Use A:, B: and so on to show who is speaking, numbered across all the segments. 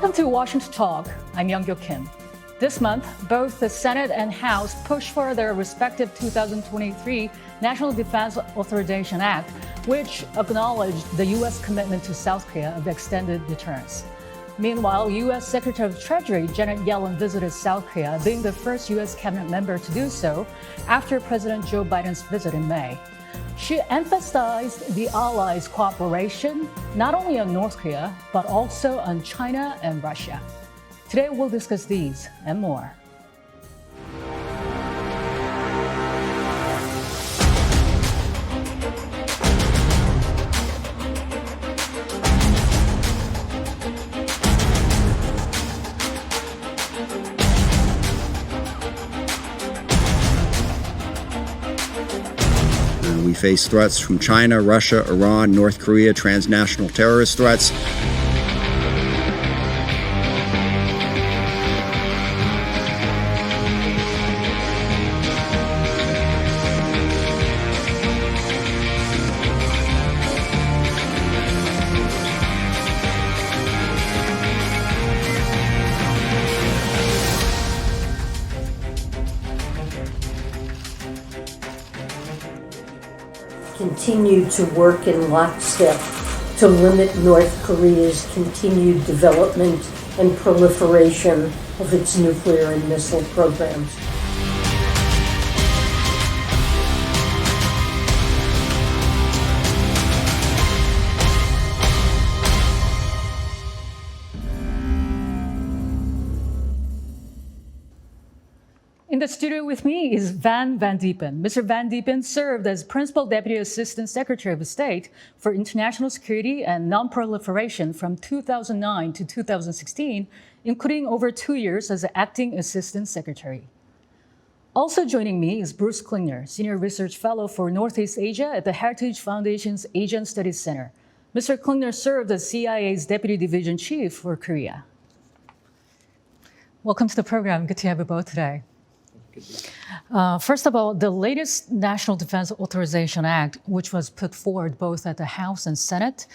A: Welcome to Washington Talk. I'm Young-Gyo Kim. This month, both the Senate and House pushed for their respective 2023 National Defense Authorization Act, which acknowledged the U.S. commitment to South Korea of extended deterrence. Meanwhile, U.S. Secretary of Treasury Janet Yellen visited South Korea, being the first U.S. cabinet member to do so after President Joe Biden's visit in May. She emphasized the allies' cooperation not only on North Korea, but also on China and Russia. Today, we'll discuss these and more.
B: We face threats from China, Russia, Iran, North Korea, transnational terrorist threats.
C: Continue to work in lockstep to limit North Korea's continued development and proliferation of its nuclear and missile programs.
A: In the studio with me is Vann Van Diepen. Mr. Van Diepen served as Principal Deputy Assistant Secretary of State for International Security and Non-Proliferation from 2009 to 2016, including over 2 years as Acting Assistant Secretary. Also joining me is Bruce Klingner, Senior Research Fellow for Northeast Asia at the Heritage Foundation's Asian Studies Center. Mr. Klingner served as CIA's Deputy Division Chief for Korea. Welcome to the program. Good to have you both today. First of all, the latest National Defense Authorization Act, which was put forward both at the House and Senate,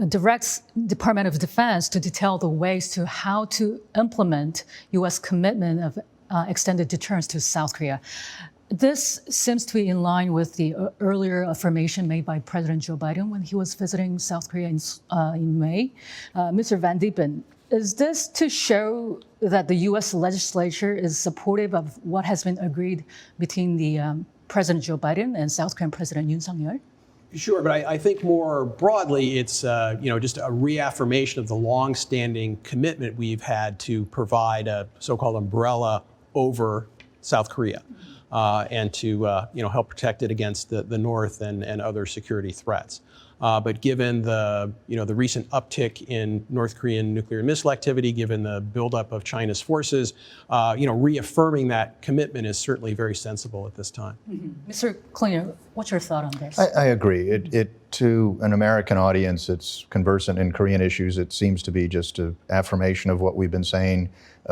A: directs Department of Defense to detail the ways to how to implement U.S. commitment of extended deterrence to South Korea. This seems to be in line with the earlier affirmation made by President Joe Biden when he was visiting South Korea in May. Mr. Van Diepen, is this to show that the U.S. legislature is supportive of what has been agreed between the President Joe Biden and South Korean President Yoon Suk-yeol?
D: Sure, but I think more broadly, it's just a reaffirmation of the longstanding commitment we've had to provide a so-called umbrella over South Korea and to help protect it against the North and other security threats. But given the recent uptick in North Korean nuclear and missile activity, given the buildup of China's forces, reaffirming that commitment is certainly very sensible at this time.
A: Mm-hmm. Mr. Klingner, what's your thought on this?
E: I agree. It to an American audience that's conversant in Korean issues, it seems to be just an affirmation of what we've been saying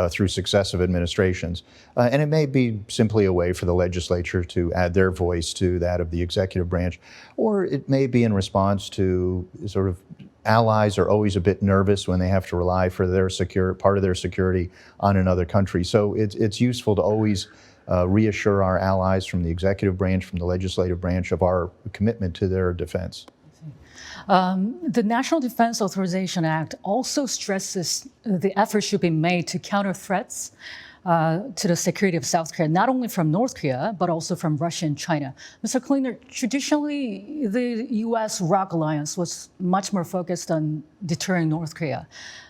E: through successive administrations. And it may be simply a way for the legislature to add their voice to that of the executive branch, or it may be in response to sort of allies are always a bit nervous when they have to rely for their part of their security on another country. So it's useful to always reassure our allies from the executive branch, from the legislative branch of our commitment to their defense.
A: The National Defense Authorization Act also stresses the effort should be made to counter threats to the security of South Korea, not only from North Korea, but also from Russia and China. Mr. Klingner, traditionally, the U.S.-ROC alliance was much more focused on deterring North Korea.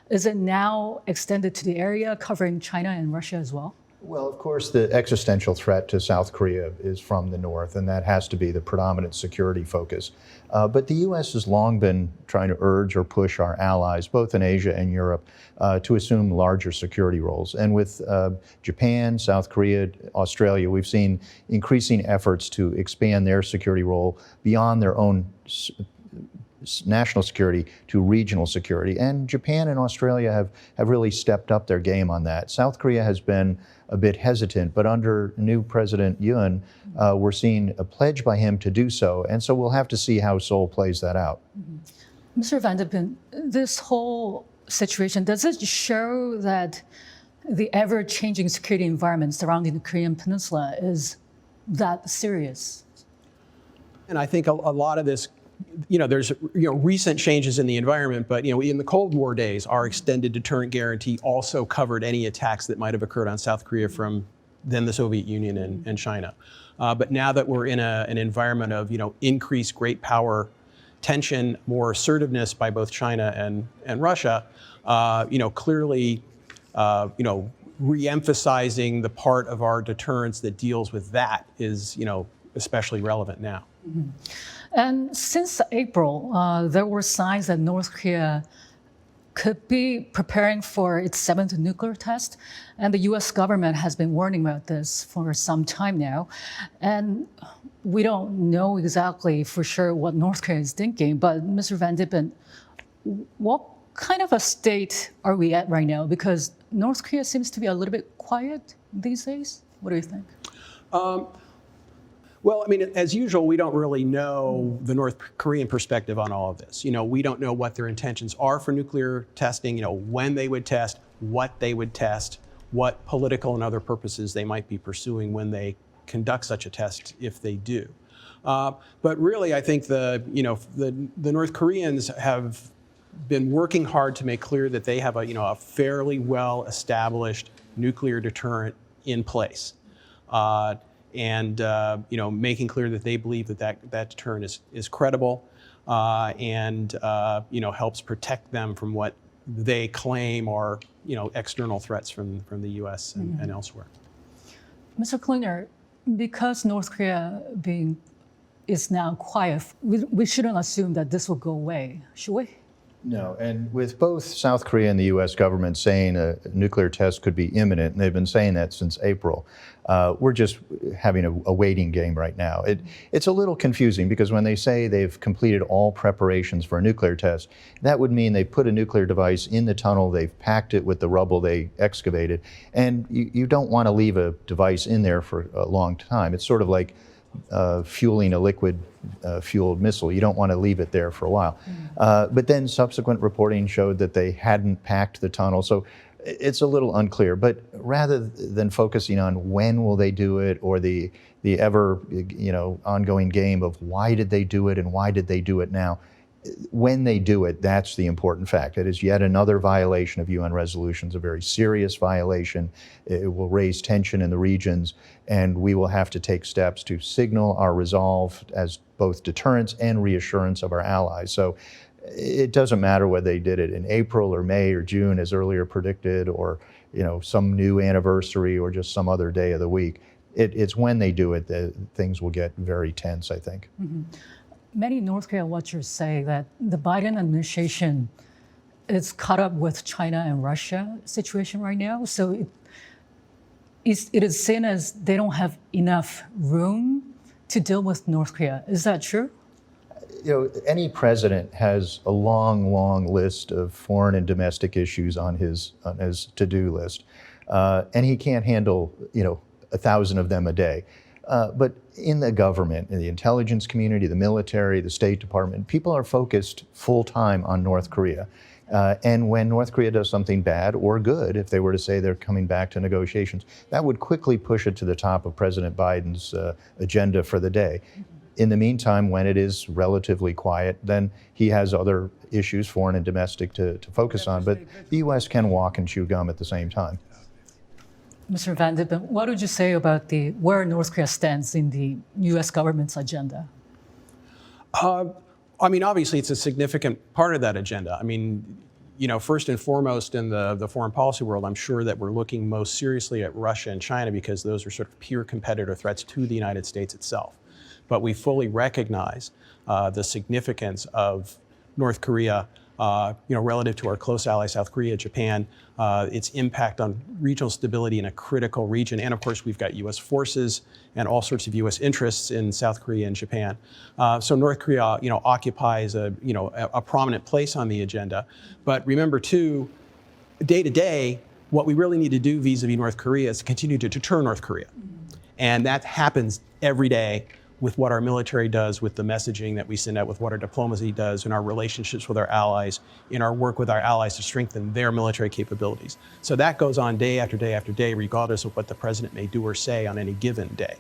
A: Is it now extended to the area covering China and Russia as well?
E: Well, of course, the existential threat to South Korea is from the North, and that has to be the predominant security focus. But the U.S. has long been trying to urge or push our allies, both in Asia and Europe, to assume larger security roles. And with Japan, South Korea, Australia, we've seen increasing efforts to expand their security role beyond their own national security to regional security. And Japan and Australia have really stepped up their game on that. South Korea has been a bit hesitant, but under new President Yoon, we're seeing a pledge by him to do so. And so we'll have to see how Seoul plays that out.
A: Mr. Van Diepen, this whole situation, does it show that the ever-changing security environment surrounding the Korean Peninsula is that serious?
D: And I think a lot of this, there's recent changes in the environment, but in the Cold War days, our extended deterrent guarantee also covered any attacks that might have occurred on South Korea from then the Soviet Union and China. But now that we're in an environment of increased great power tension, more assertiveness by both China and Russia, clearly, re-emphasizing the part of our deterrence that deals with that is, especially relevant now.
A: Mm-hmm. And since April, there were signs that North Korea could be preparing for its 7th nuclear test. And the US government has been warning about this for some time now. And we don't know exactly for sure what North Korea is thinking, but Mr. Van Diepen, what kind of a state are we at right now? Because North Korea seems to be a little bit quiet these days. What do you think?
D: Well, as usual, we don't really know the North Korean perspective on all of this. We don't know what their intentions are for nuclear testing, when they would test, what they would test, what political and other purposes they might be pursuing when they conduct such a test, if they do. But really, I think the North Koreans have been working hard to make clear that they have a fairly well-established nuclear deterrent in place. And making clear that they believe that deterrent is credible and helps protect them from what they claim are external threats from the U.S. and elsewhere.
A: Mr. Klinger, because North Korea is now quiet, we shouldn't assume that this will go away, should we?
E: No, and with both South Korea and the U.S. government saying a nuclear test could be imminent, and they've been saying that since April, we're just having a waiting game right now. It's a little confusing because when they say they've completed all preparations for a nuclear test, that would mean they put a nuclear device in the tunnel, they've packed it with the rubble they excavated, and you don't want to leave a device in there for a long time. It's sort of like fueling a liquid fueled missile. You don't want to leave it there for a while. But then subsequent reporting showed that they hadn't packed the tunnel. So it's a little unclear. But rather than focusing on when will they do it or the ever ongoing game of why did they do it and why did they do it now, when they do it, that's the important fact. It is yet another violation of UN resolutions, a very serious violation. It will raise tension in the regions, and we will have to take steps to signal our resolve as both deterrence and reassurance of our allies. So it doesn't matter whether they did it in April or May or June, as earlier predicted, or some new anniversary or just some other day of the week. It's when they do it that things will get very tense, I think.
A: Mm-hmm. Many North Korea watchers say that the Biden administration is caught up with China and Russia situation right now. So it is seen as they don't have enough room to deal with North Korea. Is that true?
E: Any president has a long, long list of foreign and domestic issues on his to-do list, and he can't handle 1,000 of them a day. But in the government, in the intelligence community, the military, the State Department, people are focused full-time on North Korea. And when North Korea does something bad or good, if they were to say they're coming back to negotiations, that would quickly push it to the top of President Biden's agenda for the day. In the meantime, when it is relatively quiet, then he has other issues, foreign and domestic, to focus on. But the U.S. can walk and chew gum at the same time.
A: Mr. Van Diepen, what would you say about where North Korea stands in the U.S. government's agenda?
D: Obviously, it's a significant part of that agenda. First and foremost in the foreign policy world, I'm sure that we're looking most seriously at Russia and China because those are sort of peer competitor threats to the United States itself. But we fully recognize the significance of North Korea, relative to our close ally, South Korea, Japan, its impact on regional stability in a critical region. And of course, we've got U.S. forces and all sorts of U.S. interests in South Korea and Japan. So North Korea, occupies a prominent place on the agenda. But remember too, day to day, what we really need to do vis-a-vis North Korea is to continue to deter North Korea. And that happens every day with what our military does, with the messaging that we send out, with what our diplomacy does, in our relationships with our allies, in our work with our allies to strengthen their military capabilities. So that goes on day after day after day, regardless of what the president may do or say on any given day.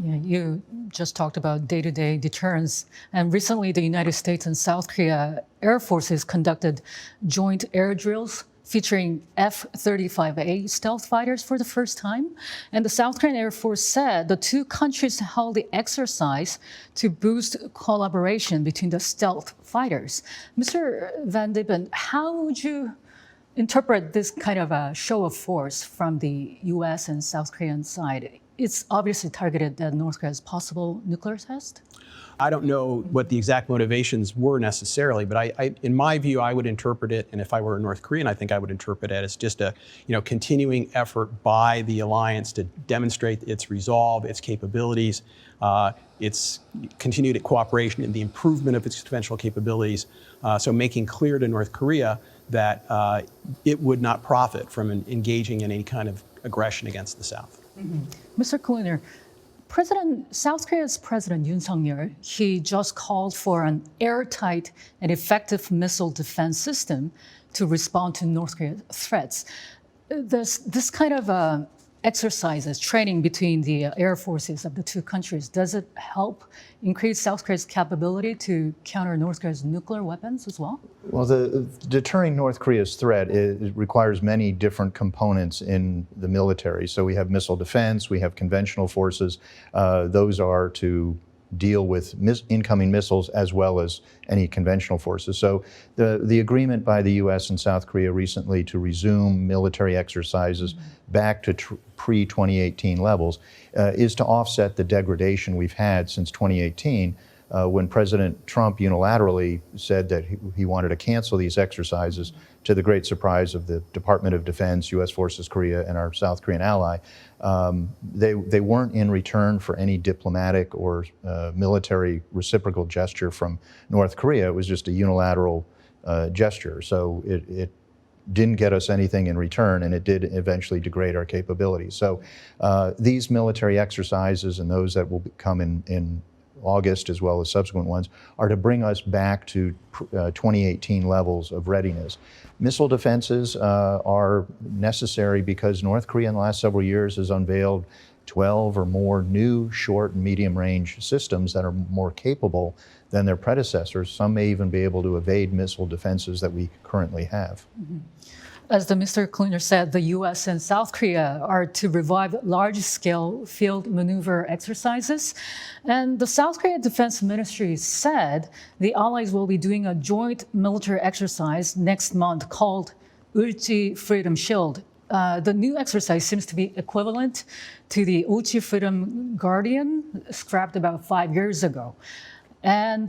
A: Yeah, you just talked about day-to-day deterrence. And recently, the United States and South Korea Air Forces conducted joint air drills featuring F-35A stealth fighters for the first time. And the South Korean Air Force said the two countries held the exercise to boost collaboration between the stealth fighters. Mr. Van Diepen, how would you interpret this kind of a show of force from the US and South Korean side? It's obviously targeted at North Korea's possible nuclear test.
D: I don't know what the exact motivations were necessarily, but in my view, I would interpret it, and if I were a North Korean, I think I would interpret it as just a continuing effort by the alliance to demonstrate its resolve, its capabilities, its continued cooperation in the improvement of its conventional capabilities. So making clear to North Korea that it would not profit from engaging in any kind of aggression against the South.
A: Mm-hmm. Mr. Kluner, South Korea's President Yoon Suk-yeol, he just called for an airtight and effective missile defense system to respond to North Korea's threats. This kind of exercises, training between the air forces of the two countries, does it help increase South Korea's capability to counter North Korea's nuclear weapons as well?
E: Well, deterring North Korea's threat, it requires many different components in the military. So we have missile defense, we have conventional forces. Those are to deal with incoming missiles as well as any conventional forces. So the agreement by the US and South Korea recently to resume military exercises back to pre-2018 levels is to offset the degradation we've had since 2018 when President Trump unilaterally said that he wanted to cancel these exercises, to the great surprise of the Department of Defense, U.S. Forces Korea, and our South Korean ally. They weren't in return for any diplomatic or military reciprocal gesture from North Korea. It was just a unilateral gesture. So it didn't get us anything in return, and it did eventually degrade our capabilities. So these military exercises and those that will come in August as well as subsequent ones are to bring us back to 2018 levels of readiness. Missile defenses are necessary because North Korea in the last several years has unveiled 12 or more new short and medium range systems that are more capable than their predecessors. Some may even be able to evade missile defenses that we currently have.
A: Mm-hmm. As Mr. Kluner said, the U.S. and South Korea are to revive large-scale field maneuver exercises. And the South Korea Defense Ministry said the allies will be doing a joint military exercise next month called Ulchi Freedom Shield. The new exercise seems to be equivalent to the Ulchi Freedom Guardian, scrapped about 5 years ago. And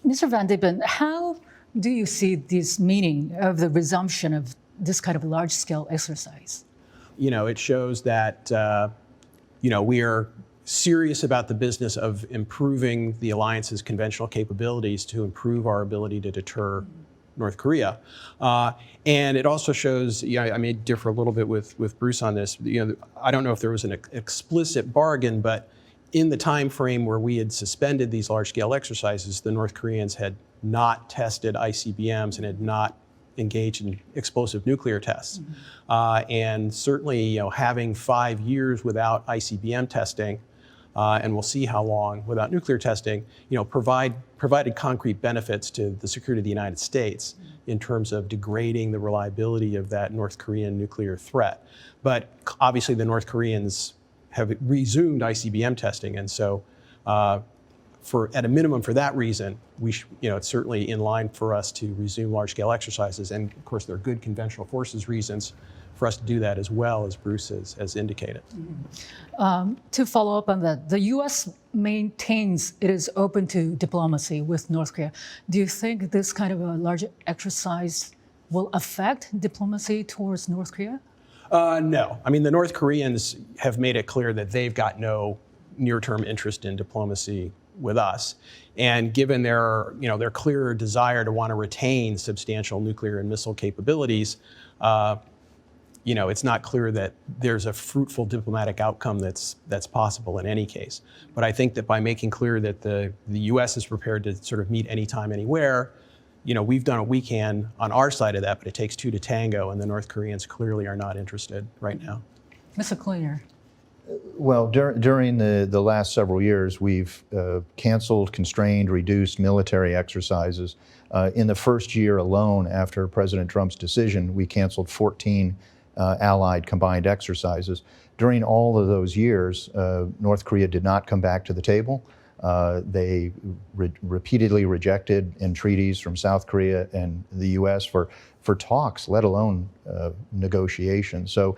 A: Mr. Van Diepen, how do you see this meaning of the resumption of this kind of large-scale exercise?
D: It shows that, we are serious about the business of improving the alliance's conventional capabilities to improve our ability to deter North Korea. And it also shows, I may differ a little bit with Bruce on this. I don't know if there was an explicit bargain, but in the time frame where we had suspended these large-scale exercises, the North Koreans had not tested ICBMs and had not engaged in explosive nuclear tests. Mm-hmm. And certainly, having 5 years without ICBM testing, and we'll see how long without nuclear testing, provided concrete benefits to the security of the United States in terms of degrading the reliability of that North Korean nuclear threat. But obviously, the North Koreans have resumed ICBM testing, and so at a minimum for that reason, it's certainly in line for us to resume large-scale exercises. And of course, there are good conventional forces reasons for us to do that as well, as Bruce has indicated.
A: Mm-hmm. To follow up on that, the U.S. maintains it is open to diplomacy with North Korea. Do you think this kind of a large exercise will affect diplomacy towards North Korea?
D: No. I mean, the North Koreans have made it clear that they've got no near-term interest in diplomacy with us. And given their clear desire to want to retain substantial nuclear and missile capabilities, it's not clear that there's a fruitful diplomatic outcome that's possible in any case. But I think that by making clear that the U.S. is prepared to sort of meet anytime, anywhere, we've done what we can on our side of that, but it takes two to tango, and the North Koreans clearly are not interested right now.
A: Mr. Klinger.
E: Well, during the last several years, we've canceled, constrained, reduced military exercises. In the first year alone after President Trump's decision, we canceled 14 allied combined exercises. During all of those years, North Korea did not come back to the table. They repeatedly rejected entreaties from South Korea and the U.S. for talks, let alone negotiations. So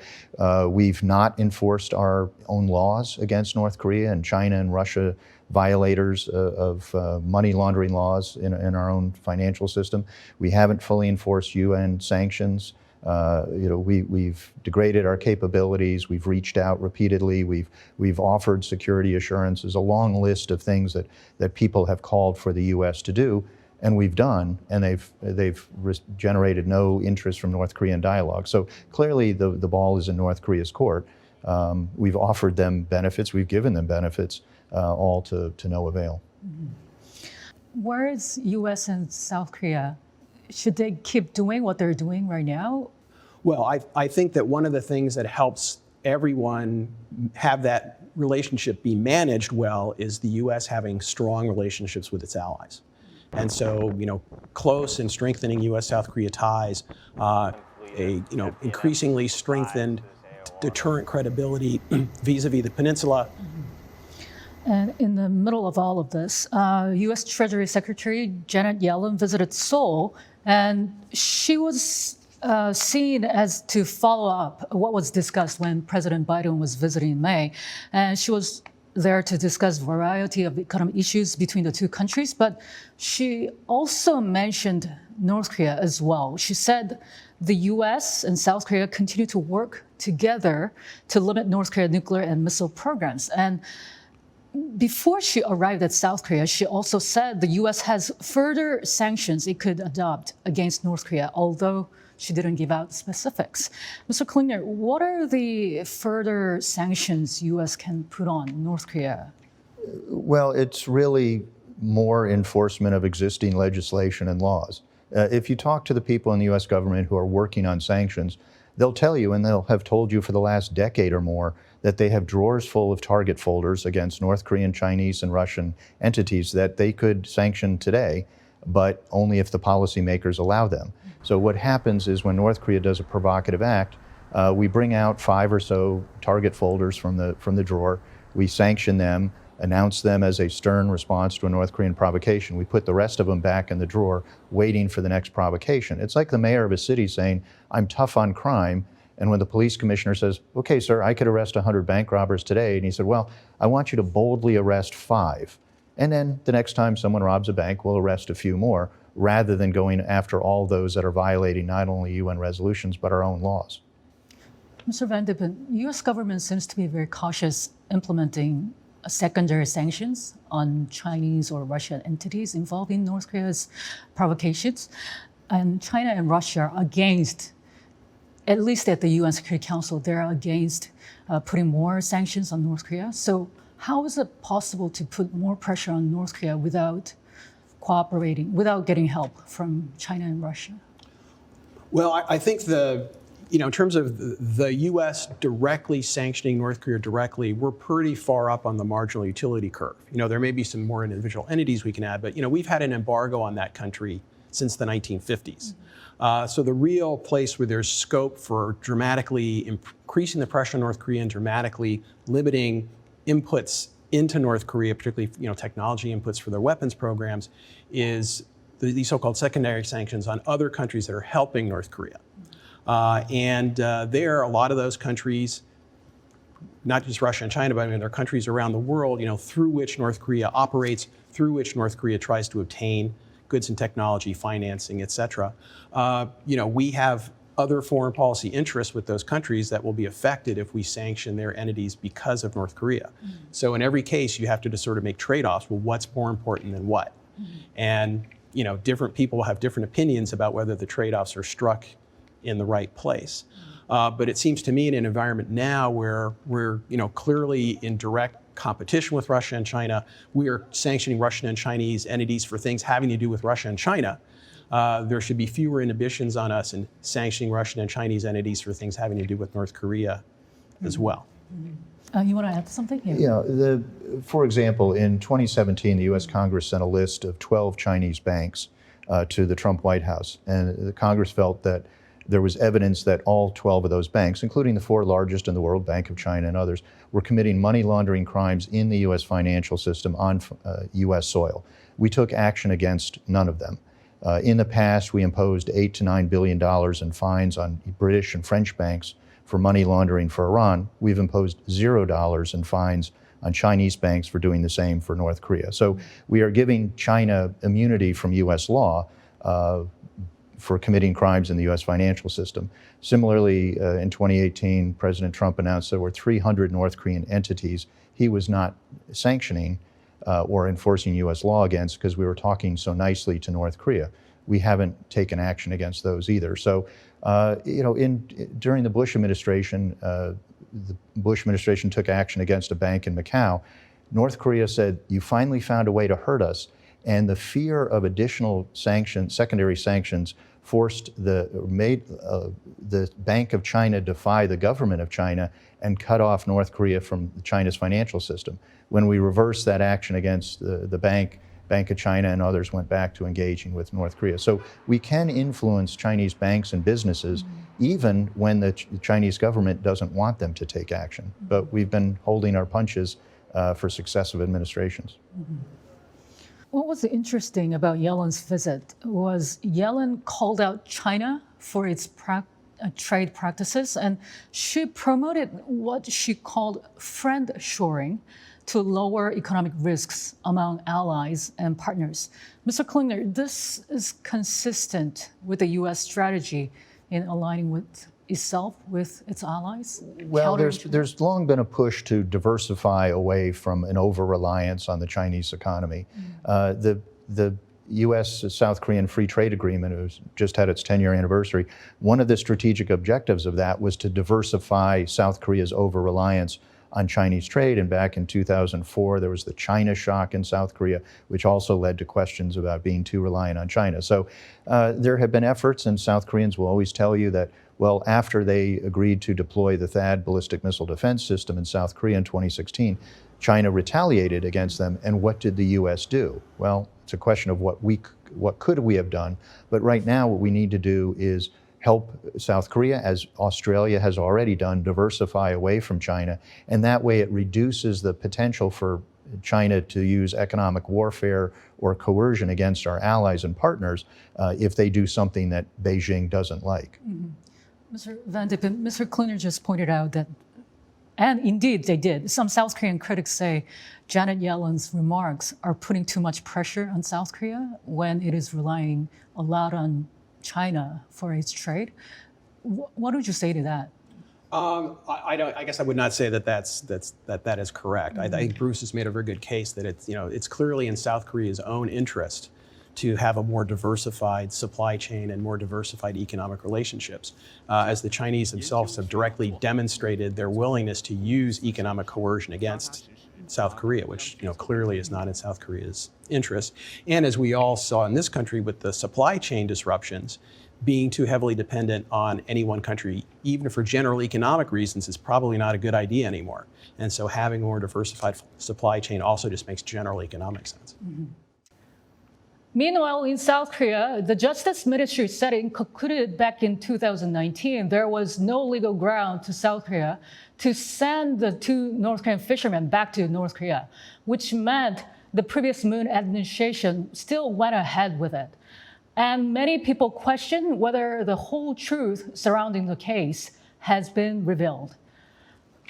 E: we've not enforced our own laws against North Korea, and China and Russia violators of money laundering laws in our own financial system. We haven't fully enforced UN sanctions. We've degraded our capabilities. We've reached out repeatedly. We've offered security assurances, a long list of things that people have called for the U.S. to do, and we've done, and they've generated no interest from North Korean dialogue. So clearly the ball is in North Korea's court. We've offered them benefits. We've given them benefits, all to no avail.
A: Where is U.S. and South Korea? Should they keep doing what they're doing right now?
D: Well, I think that one of the things that helps everyone have that relationship be managed well is the U.S. having strong relationships with its allies. And so, close and strengthening U.S.-South Korea ties, increasingly strengthened deterrent credibility vis-a-vis the peninsula.
A: And in the middle of all of this, U.S. Treasury Secretary Janet Yellen visited Seoul, and she was seen as to follow up what was discussed when President Biden was visiting in May. And she was there to discuss a variety of economic issues between the two countries, but she also mentioned North Korea as well. She said the U.S. and South Korea continue to work together to limit North Korea's nuclear and missile programs. And before she arrived at South Korea, she also said the U.S. has further sanctions it could adopt against North Korea, although she didn't give out specifics. Mr. Klinger, what are the further sanctions U.S. can put on North Korea?
E: Well, it's really more enforcement of existing legislation and laws. If you talk to the people in the U.S. government who are working on sanctions, they'll tell you, and they'll have told you for the last decade or more, that they have drawers full of target folders against North Korean, Chinese, and Russian entities that they could sanction today, but only if the policymakers allow them. So what happens is when North Korea does a provocative act, we bring out 5 or so target folders from the drawer, we sanction them, announce them as a stern response to a North Korean provocation. We put the rest of them back in the drawer, waiting for the next provocation. It's like the mayor of a city saying, I'm tough on crime, and when the police commissioner says, okay, sir, I could arrest 100 bank robbers today, and he said, well, I want you to boldly arrest 5. And then the next time someone robs a bank, we'll arrest a few more, rather than going after all those that are violating not only UN resolutions, but our own laws.
A: Mr. Van Diepen, U.S. government seems to be very cautious implementing secondary sanctions on Chinese or Russian entities involved in North Korea's provocations. And China and Russia are against, at least at the UN Security Council, they're against putting more sanctions on North Korea. So how is it possible to put more pressure on North Korea without cooperating, without getting help from China and Russia?
D: Well, I think in terms of the U.S. directly sanctioning North Korea directly, we're pretty far up on the marginal utility curve. There may be some more individual entities we can add, but we've had an embargo on that country since the 1950s. So the real place where there's scope for dramatically increasing the pressure on North Korea and dramatically limiting inputs into North Korea, particularly technology inputs for their weapons programs, is these so-called secondary sanctions on other countries that are helping North Korea. There, a lot of those countries, not just Russia and China, but there are countries around the world, through which North Korea operates, through which North Korea tries to obtain goods and technology, financing, et cetera. We have other foreign policy interests with those countries that will be affected if we sanction their entities because of North Korea. So in every case, you have to just sort of make trade-offs. Well, what's more important than what? And different people have different opinions about whether the trade-offs are struck in the right place. But it seems to me in an environment now where we're clearly in direct competition with Russia and China, we are sanctioning Russian and Chinese entities for things having to do with Russia and China. There should be fewer inhibitions on us in sanctioning Russian and Chinese entities for things having to do with North Korea as well.
A: You want to add something?
E: Yeah, for example, in 2017, the U.S. Congress sent a list of 12 Chinese banks to the Trump White House, and the Congress felt that there was evidence that all 12 of those banks, including the 4 largest in the world, Bank of China and others, were committing money laundering crimes in the U.S. financial system on U.S. soil. We took action against none of them. In the past, we imposed $8 to $9 billion in fines on British and French banks for money laundering for Iran. We've imposed $0 in fines on Chinese banks for doing the same for North Korea. So we are giving China immunity from U.S. law for committing crimes in the U.S. financial system. Similarly, in 2018, President Trump announced there were 300 North Korean entities he was not sanctioning or enforcing U.S. law against because we were talking so nicely to North Korea. We haven't taken action against those either. So, during the Bush administration, took action against a bank in Macau. North Korea said, "You finally found a way to hurt us," and the fear of additional sanctions, secondary sanctions, made the Bank of China defy the government of China and cut off North Korea from China's financial system. When we reversed that action against the Bank of China and others went back to engaging with North Korea. So we can influence Chinese banks and businesses even when the Chinese government doesn't want them to take action. But we've been holding our punches for successive administrations.
A: What was interesting about Yellen's visit was Yellen called out China for its trade practices, and she promoted what she called friend-shoring to lower economic risks among allies and partners. Mr. Klingner, this is consistent with the U.S. strategy in aligning with itself with its allies?
E: Well, there's long been a push to diversify away from an over-reliance on the Chinese economy. The U.S.-South Korean Free Trade Agreement, it just had its 10-year anniversary. One of the strategic objectives of that was to diversify South Korea's over-reliance on Chinese trade. And back in 2004, there was the China shock in South Korea, which also led to questions about being too reliant on China. So there have been efforts, and South Koreans will always tell you that, well, after they agreed to deploy the THAAD ballistic missile defense system in South Korea in 2016, China retaliated against them. And what did the U.S. do? Well, it's a question of what could we have done. But right now, what we need to do is help South Korea, as Australia has already done, diversify away from China. And that way it reduces the potential for China to use economic warfare or coercion against our allies and partners if they do something that Beijing doesn't like.
A: Mr. Van Diepen, Mr. Klingner just pointed out that, and indeed they did, some South Korean critics say Janet Yellen's remarks are putting too much pressure on South Korea when it is relying a lot on China for its trade. What would you say to that?
D: I guess I would not say that is correct. I think Bruce has made a very good case that it's clearly in South Korea's own interest to have a more diversified supply chain and more diversified economic relationships, as the Chinese themselves have directly demonstrated their willingness to use economic coercion against South Korea, which clearly is not in South Korea's interest. And as we all saw in this country with the supply chain disruptions, being too heavily dependent on any one country, even for general economic reasons, is probably not a good idea anymore. And so having a more diversified supply chain also just makes general economic sense.
A: Meanwhile, in South Korea, the Justice Ministry said it concluded back in 2019 there was no legal ground to South Korea to send the 2 North Korean fishermen back to North Korea, which meant the previous Moon administration still went ahead with it. And many people question whether the whole truth surrounding the case has been revealed.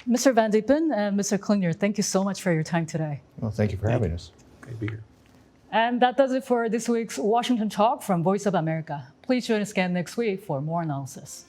A: Mr. Van Diepen and Mr. Klingner, thank you so much for your time today.
E: Well, thank you for having us.
D: Great to be here.
A: And that does it for this week's Washington Talk from Voice of America. Please join us again next week for more analysis.